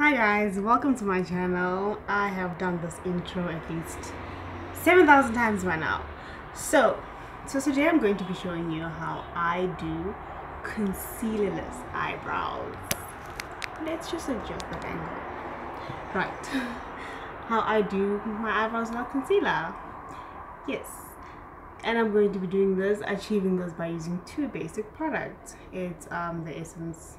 Hi guys, welcome to my channel. I have done this intro at least 7,000 times by now. So today I'm going to be showing you how I do concealerless eyebrows. Let's just adjust that angle. Right. How I do my eyebrows without concealer. Yes. And I'm going to be doing this, achieving this by using two basic products. It's the Essence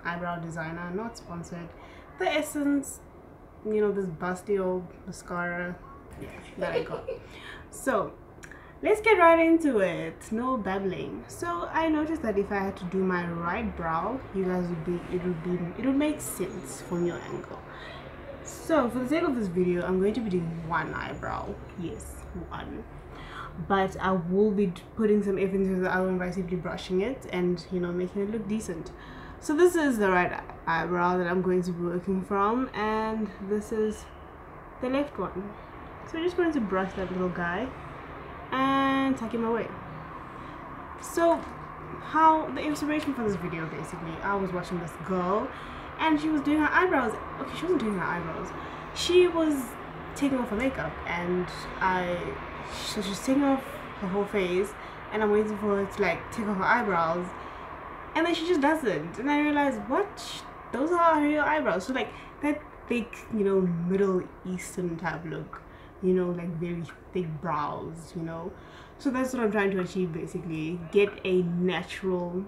Eyebrow Designer, not sponsored. The Essence, you know, this busty old mascara, yeah, that I got. So let's get right into it. No babbling. So I noticed that if I had to do my right brow, you guys it would make sense from your angle. So for the sake of this video, I'm going to be doing one eyebrow. Yes, one. But I will be putting some effort into the other one by simply brushing it and, you know, making it look decent. So this is the right eyebrow that I'm going to be working from, and this is the left one. So I'm just going to brush that little guy and tuck him away. So how the inspiration for this video, basically, I was watching this girl and she was doing her eyebrows. Okay, she wasn't doing her eyebrows. She was taking off her makeup, and so she's taking off her whole face, and I'm waiting for her to like take off her eyebrows. And then she just doesn't, and I realized, what? Those are her real eyebrows. So like that thick, you know, Middle Eastern type look, you know, like very thick brows, you know. So that's what I'm trying to achieve, basically. Get a natural,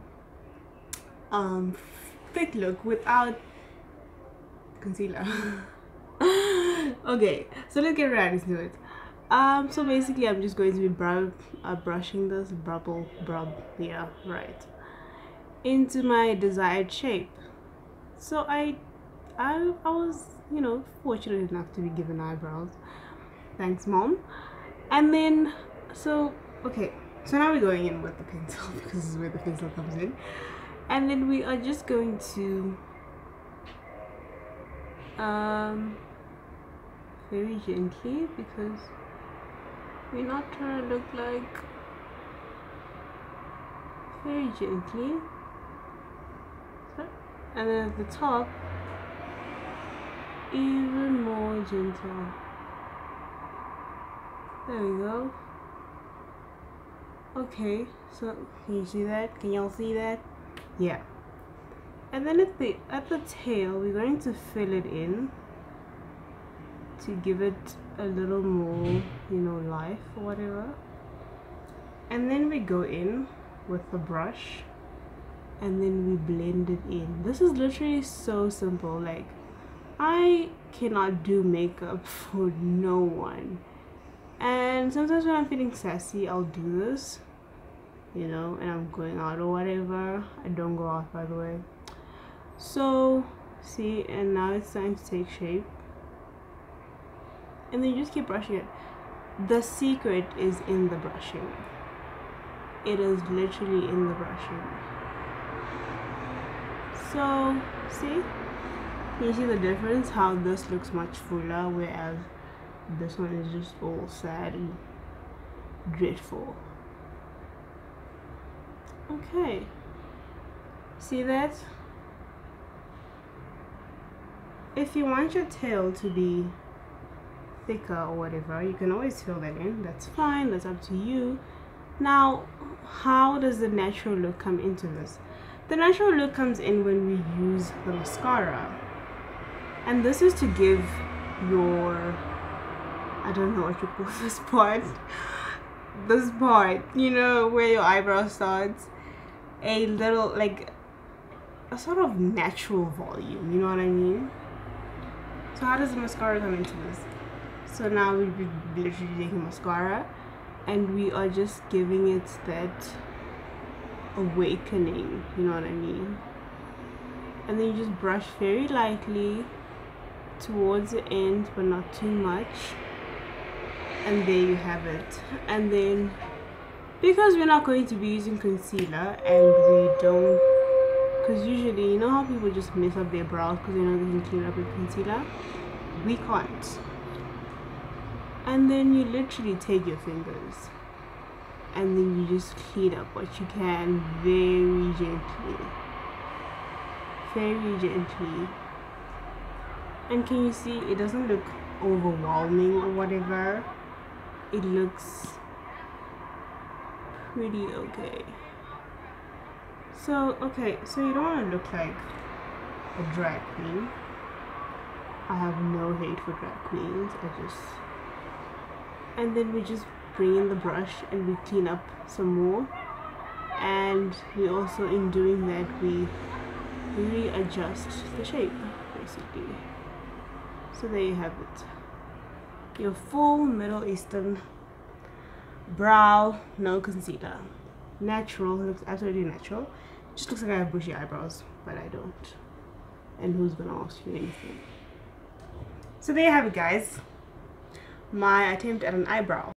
thick look without concealer. Okay, so let's get right into it. So basically, I'm just going to be brushing this yeah, right, into my desired shape. So I was, you know, fortunate enough to be given eyebrows. Thanks, Mom. And then okay, so now we're going in with the pencil because this is where the pencil comes in. And then we are just going to very gently, because we're not trying to look like, very gently. And then at the top, even more gentle. There we go. Okay, so can you see that? Can y'all see that? Yeah. And then at the tail, we're going to fill it in to give it a little more, you know, life or whatever. And then we go in with the brush, and then we blend it in. This is literally so simple. Like, I cannot do makeup for no one, and sometimes when I'm feeling sassy, I'll do this, you know, and I'm going out or whatever. I don't go out, by the way. So see, and now it's time to take shape, and then you just keep brushing it. The secret is in the brushing. It is literally in the brushing. So see, can you see the difference? How this looks much fuller, whereas this one is just all sad and dreadful. Okay, see that? If you want your tail to be thicker or whatever, you can always fill that in. That's fine, that's up to you. Now, how does the natural look come into this? The natural look comes in when we use the mascara, and this is to give your, I don't know what you call this part, you know, where your eyebrow starts, a little, like, a sort of natural volume, you know what I mean? So how does the mascara come into this? So now we'll be literally taking mascara, and we are just giving it that awakening, you know what I mean? And then you just brush very lightly towards the end, but not too much, and there you have it. And then, because we're not going to be using concealer, and we don't, because usually, you know how people just mess up their brows because they know they can clean up with concealer? We can't. And then you literally take your fingers, and then you just clean up what you can very gently. And can you see it doesn't look overwhelming or whatever? It looks pretty okay. So so you don't want to look like a drag queen. I have no hate for drag queens. And then we just bring in the brush and we clean up some more, and we also, in doing that, we readjust the shape basically. So there you have it, your full Middle Eastern brow, no concealer, natural. Looks absolutely natural. Just looks like I have bushy eyebrows, but I don't. And who's gonna ask you anything? So there you have it, guys, my attempt at an eyebrow.